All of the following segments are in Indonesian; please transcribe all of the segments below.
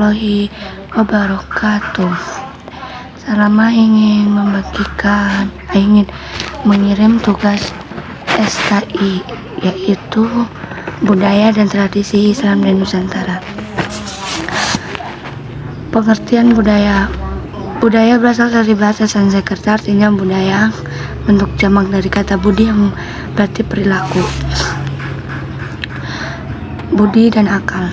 warahmatullahi wabarakatuh. Selama ingin mengirim tugas SKI, yaitu budaya dan tradisi Islam di Nusantara. Pengertian budaya berasal dari bahasa Sanskerta, artinya budaya, bentuk jamak dari kata budi yang berarti perilaku, budi dan akal.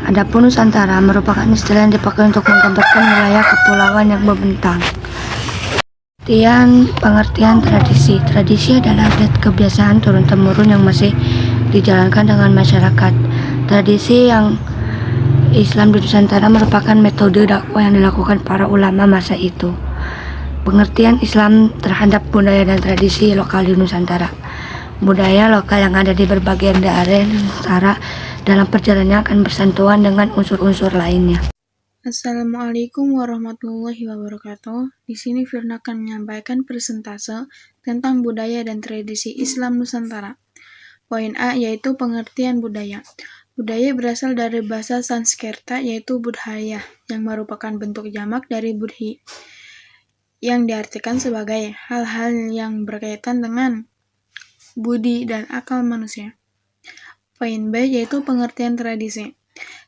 Adapun Nusantara merupakan istilah yang dipakai untuk menggambarkan wilayah kepulauan yang membentang. Pengertian tradisi adalah adat kebiasaan turun-temurun yang masih dijalankan dengan masyarakat. Tradisi yang Islam di Nusantara merupakan metode dakwah yang dilakukan para ulama masa itu. Pengertian Islam terhadap budaya dan tradisi lokal di Nusantara. Budaya lokal yang ada di berbagai daerah Nusantara dalam perjalanannya akan bersentuhan dengan unsur-unsur lainnya. Assalamualaikum warahmatullahi wabarakatuh. Di sini Firna akan menyampaikan presentase tentang budaya dan tradisi Islam Nusantara. Poin A yaitu pengertian budaya. Budaya berasal dari bahasa Sanskerta yaitu budhaya, yang merupakan bentuk jamak dari budhi, yang diartikan sebagai hal-hal yang berkaitan dengan budi dan akal manusia. Poin B yaitu pengertian tradisi.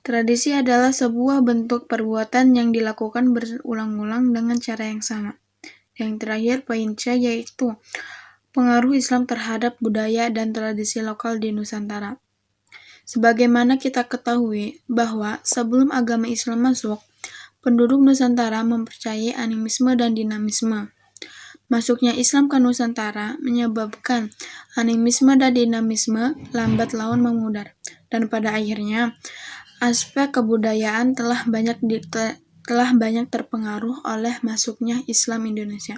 Tradisi adalah sebuah bentuk perbuatan yang dilakukan berulang-ulang dengan cara yang sama. Yang terakhir, poin C yaitu pengaruh Islam terhadap budaya dan tradisi lokal di Nusantara. Sebagaimana kita ketahui bahwa sebelum agama Islam masuk, penduduk Nusantara mempercayai animisme dan dinamisme. Masuknya Islam ke Nusantara menyebabkan animisme dan dinamisme lambat laun memudar, dan pada akhirnya aspek kebudayaan telah banyak terpengaruh oleh masuknya Islam Indonesia.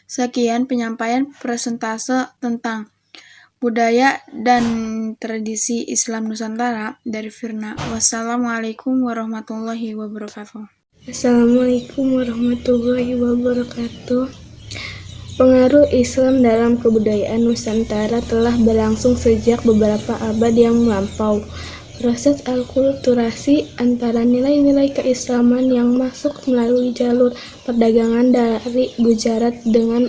Sekian penyampaian presentase tentang budaya dan tradisi Islam Nusantara dari Firna. Wassalamualaikum warahmatullahi wabarakatuh. Assalamualaikum warahmatullahi wabarakatuh. Pengaruh Islam dalam kebudayaan Nusantara telah berlangsung sejak beberapa abad yang melampau. Proses alkulturasi antara nilai-nilai keislaman yang masuk melalui jalur perdagangan dari Gujarat dengan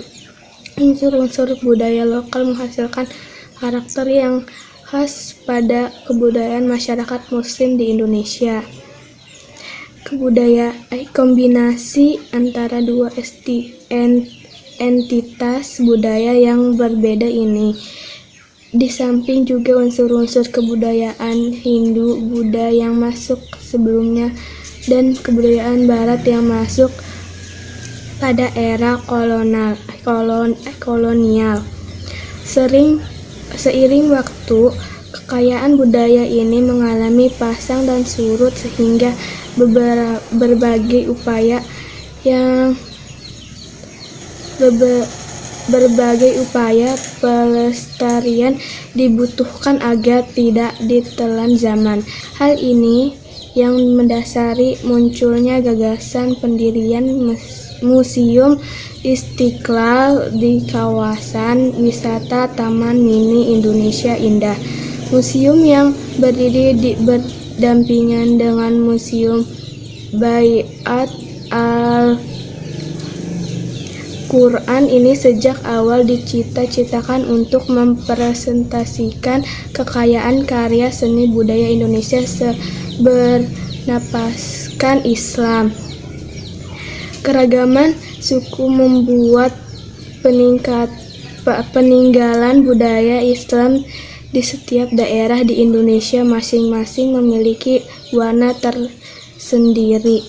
unsur-unsur budaya lokal menghasilkan karakter yang khas pada kebudayaan masyarakat Muslim di Indonesia. Kombinasi antara dua entitas budaya yang berbeda ini, di samping juga unsur-unsur kebudayaan Hindu-Buddha yang masuk sebelumnya dan kebudayaan Barat yang masuk pada era kolonial. Seiring waktu, kekayaan budaya ini mengalami pasang dan surut sehingga berbagai upaya pelestarian dibutuhkan agar tidak ditelan zaman. Hal ini yang mendasari munculnya gagasan pendirian Museum Istiqlal di kawasan wisata Taman Mini Indonesia Indah. Museum yang berdiri berdampingan dengan Museum Baiat Al-Quran ini sejak awal dicita-citakan untuk mempresentasikan kekayaan karya seni budaya Indonesia bernapaskan Islam. Keragaman suku membuat peninggalan budaya Islam di setiap daerah di Indonesia masing-masing memiliki warna tersendiri.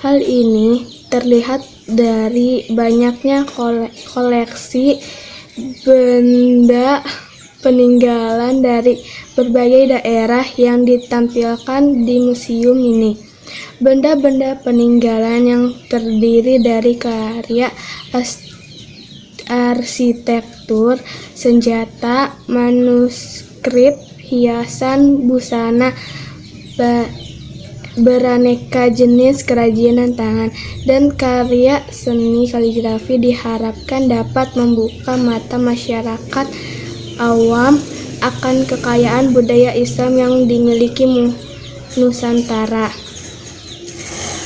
Hal ini terlihat dari banyaknya koleksi benda peninggalan dari berbagai daerah yang ditampilkan di museum ini. Benda-benda peninggalan yang terdiri dari karya arsitektur, senjata, manuskrip, hiasan, busana, beraneka jenis kerajinan tangan, dan karya seni kaligrafi diharapkan dapat membuka mata masyarakat awam akan kekayaan budaya Islam yang dimiliki Nusantara.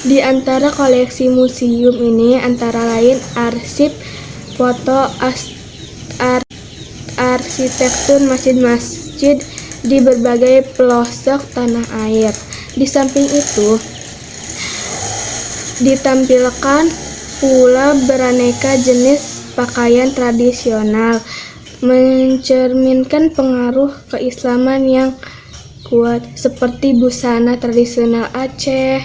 Di antara koleksi museum ini antara lain arsip foto arsitektur masjid-masjid di berbagai pelosok tanah air. Di samping itu, ditampilkan pula beraneka jenis pakaian tradisional, mencerminkan pengaruh keislaman yang kuat, seperti busana tradisional Aceh,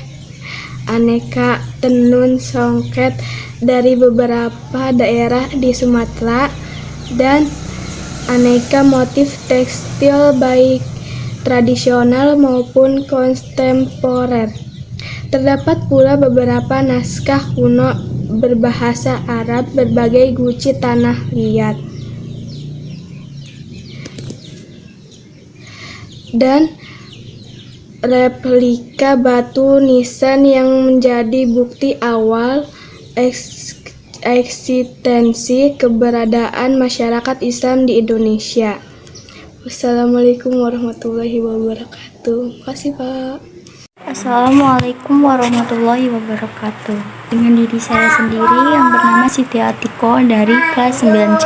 aneka tenun songket dari beberapa daerah di Sumatera, dan aneka motif tekstil baik tradisional maupun kontemporer. Terdapat pula beberapa naskah kuno berbahasa Arab berbagai guci tanah liat dan replika batu nisan yang menjadi bukti awal eksistensi keberadaan masyarakat Islam di Indonesia. Wassalamualaikum warahmatullahi wabarakatuh. Terima kasih, Pak. Assalamualaikum warahmatullahi wabarakatuh. Dengan diri saya sendiri yang bernama Siti Atiko dari kelas 9C.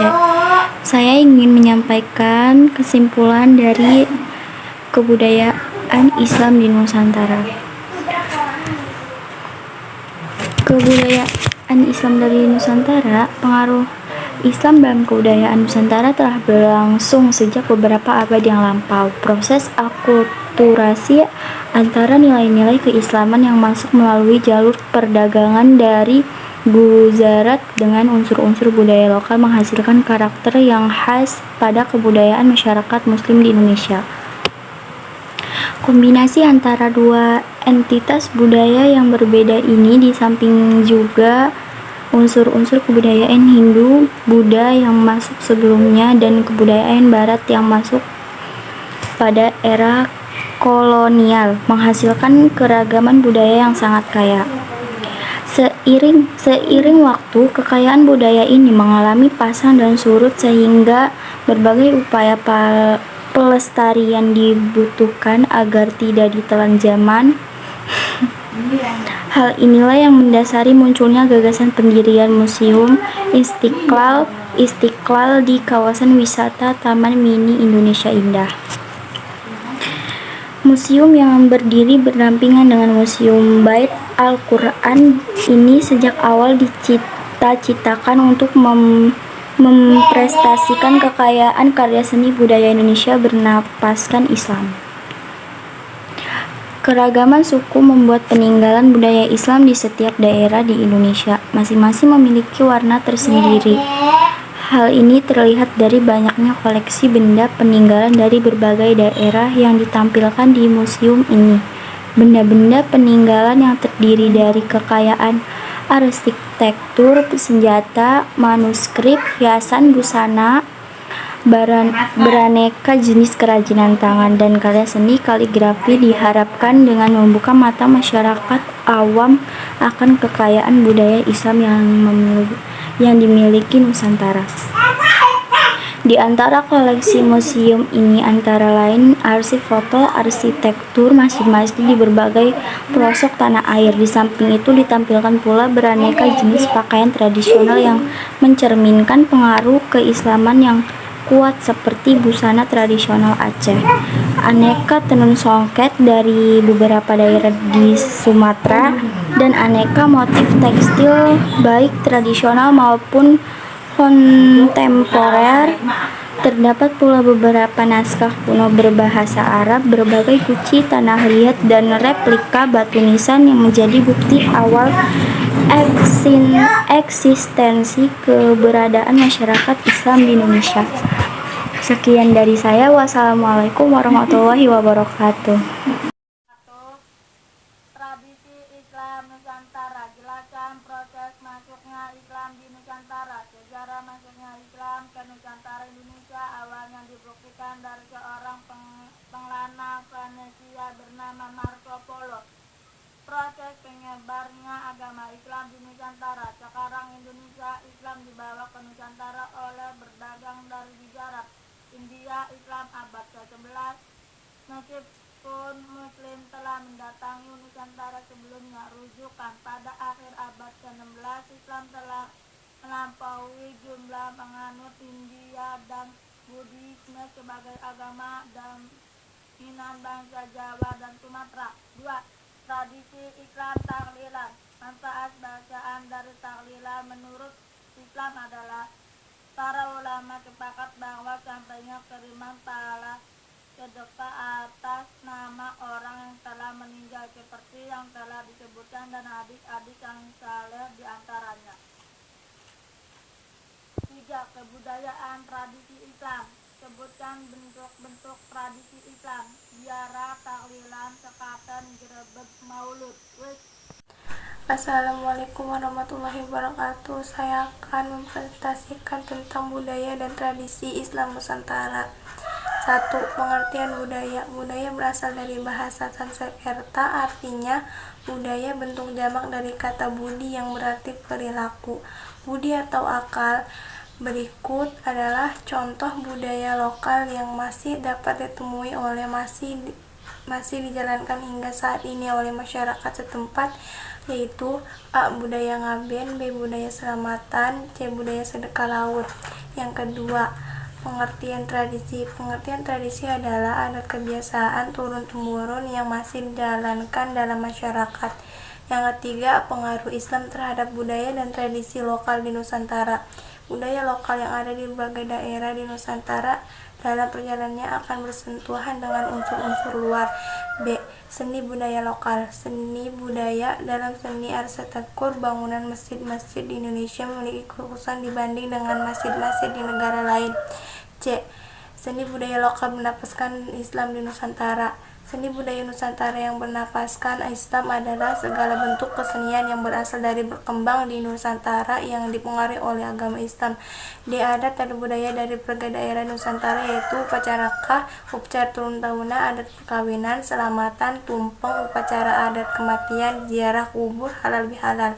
Saya ingin menyampaikan kesimpulan dari kebudayaan Islam di Nusantara. Kebudayaan Islam dari Nusantara, pengaruh Islam dalam kebudayaan Nusantara telah berlangsung sejak beberapa abad yang lampau. Proses akulturasi antara nilai-nilai keislaman yang masuk melalui jalur perdagangan dari Gujarat dengan unsur-unsur budaya lokal menghasilkan karakter yang khas pada kebudayaan masyarakat Muslim di Indonesia. Kombinasi antara dua entitas budaya yang berbeda ini di samping juga unsur-unsur kebudayaan Hindu, Buddha yang masuk sebelumnya dan kebudayaan Barat yang masuk pada era kolonial menghasilkan keragaman budaya yang sangat kaya. Seiring waktu, kekayaan budaya ini mengalami pasang dan surut sehingga berbagai upaya pelestarian dibutuhkan agar tidak ditelan zaman. Hal inilah yang mendasari munculnya gagasan pendirian Museum Istiqlal di kawasan wisata Taman Mini Indonesia Indah. Museum yang berdiri berdampingan dengan Museum Bait Al-Quran ini sejak awal dicita-citakan untuk memprestasikan kekayaan karya seni budaya Indonesia bernapaskan Islam. Keragaman suku membuat peninggalan budaya Islam di setiap daerah di Indonesia masing-masing memiliki warna tersendiri. Hal ini terlihat dari banyaknya koleksi benda peninggalan dari berbagai daerah yang ditampilkan di museum ini. Benda-benda peninggalan yang terdiri dari kekayaan arsitektur, senjata, manuskrip, hiasan, busana, beraneka jenis kerajinan tangan dan karya seni kaligrafi diharapkan dengan membuka mata masyarakat awam akan kekayaan budaya Islam yang dimiliki Nusantara. Di antara koleksi museum ini antara lain arsip foto arsitektur masjid-masjid di berbagai pelosok tanah air. Di samping itu ditampilkan pula beraneka jenis pakaian tradisional yang mencerminkan pengaruh keislaman yang kuat seperti busana tradisional Aceh, aneka tenun songket dari beberapa daerah di Sumatera, dan aneka motif tekstil baik tradisional maupun kontemporer. Terdapat pula beberapa naskah kuno berbahasa Arab, berbagai guci tanah liat, dan replika batu nisan yang menjadi bukti awal eksistensi keberadaan masyarakat Islam di Indonesia. Sekian dari saya. Wassalamualaikum warahmatullahi wabarakatuh. Tradisi Islam Nusantara. Jelaskan proses masuknya Islam di Nusantara. Sejarah masuknya Islam ke Nusantara Indonesia awalnya dibuktikan dari seorang pengelana Venesia bernama Marco Polo. Proses penyebarnya agama Islam di Nusantara. Sekarang Indonesia Islam dibawa ke Nusantara oleh berdagang dari Gujarat, India. Islam abad ke-11. Nasib meskipun Muslim telah mendatangi Nusantara sebelumnya. Rujukan: pada akhir abad ke-16, Islam telah melampaui jumlah penganut Hindia dan Buddhisme sebagai agama dominan bangsa Jawa dan Sumatera. 2. Tradisi Islam tahlilan. Manfaat bacaan dari tahlilan menurut Islam adalah para ulama sepakat bahwa sampainya kiriman pahala sedekah atas nama orang yang telah meninggal seperti yang telah disebutkan dan hadis-hadis yang saleh di antaranya. 3. Kebudayaan tradisi Islam. Sebutkan bentuk-bentuk tradisi Islam. Ziarah, tahlilan, sekaten, grebeg, maulud. Assalamualaikum warahmatullahi wabarakatuh. Saya akan mempresentasikan tentang budaya dan tradisi Islam Nusantara. 1. Pengertian budaya. Budaya berasal dari bahasa Sanskerta, artinya budaya, bentuk jamak dari kata budi yang berarti perilaku. Budi atau akal. Berikut adalah contoh budaya lokal yang masih dapat ditemui oleh masih dijalankan hingga saat ini oleh masyarakat setempat, yaitu A. Budaya ngaben, B. Budaya selamatan, C. Budaya sedekah laut. Yang kedua, pengertian tradisi. Pengertian tradisi adalah adat kebiasaan turun-temurun yang masih dijalankan dalam masyarakat. Yang ketiga, pengaruh Islam terhadap budaya dan tradisi lokal di Nusantara. Budaya lokal yang ada di berbagai daerah di Nusantara dalam perjalanannya akan bersentuhan dengan unsur-unsur luar. B. Seni budaya lokal. Seni budaya. Dalam seni arsitektur, bangunan masjid-masjid di Indonesia memiliki kekhususan dibanding dengan masjid-masjid di negara lain. C. Seni budaya lokal bernapaskan Islam di Nusantara. Seni budaya Nusantara yang bernapaskan Islam adalah segala bentuk kesenian yang berasal dari berkembang di Nusantara yang dipengaruhi oleh agama Islam. D. Adat dan budaya dari berbagai daerah Nusantara, yaitu upacara nikah, upacara turun tahunan, adat perkawinan, selamatan, tumpeng, upacara adat kematian, ziarah kubur, halal bihalal.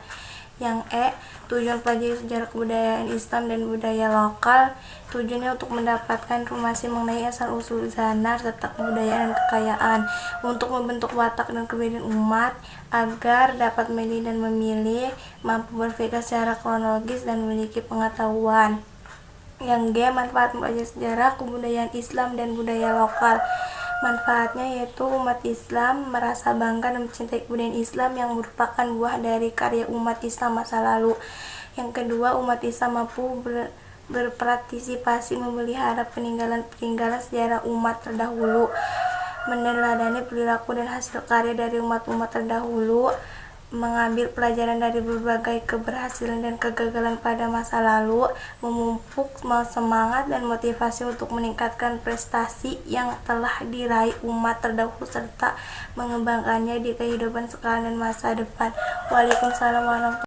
Yang E. Tujuan pelajari sejarah kebudayaan Islam dan budaya lokal. Tujuannya untuk mendapatkan informasi mengenai asal-usul zana serta kebudayaan dan kekayaan, untuk membentuk watak dan kepribadian umat agar dapat memilih dan memilih, mampu berpikir secara kronologis dan memiliki pengetahuan. Yang G. Manfaat mempelajari sejarah kebudayaan Islam dan budaya lokal. Manfaatnya yaitu umat Islam merasa bangga dan mencintai kebudayaan Islam yang merupakan buah dari karya umat Islam masa lalu. Yang kedua, umat Islam mampu berpartisipasi memelihara peninggalan-peninggalan sejarah umat terdahulu, meneladani perilaku dan hasil karya dari umat-umat terdahulu, mengambil pelajaran dari berbagai keberhasilan dan kegagalan pada masa lalu, memupuk semangat dan motivasi untuk meningkatkan prestasi yang telah diraih umat terdahulu serta mengembangkannya di kehidupan sekarang dan masa depan. Waalaikumsalam warahmatullahi wabarakatuh.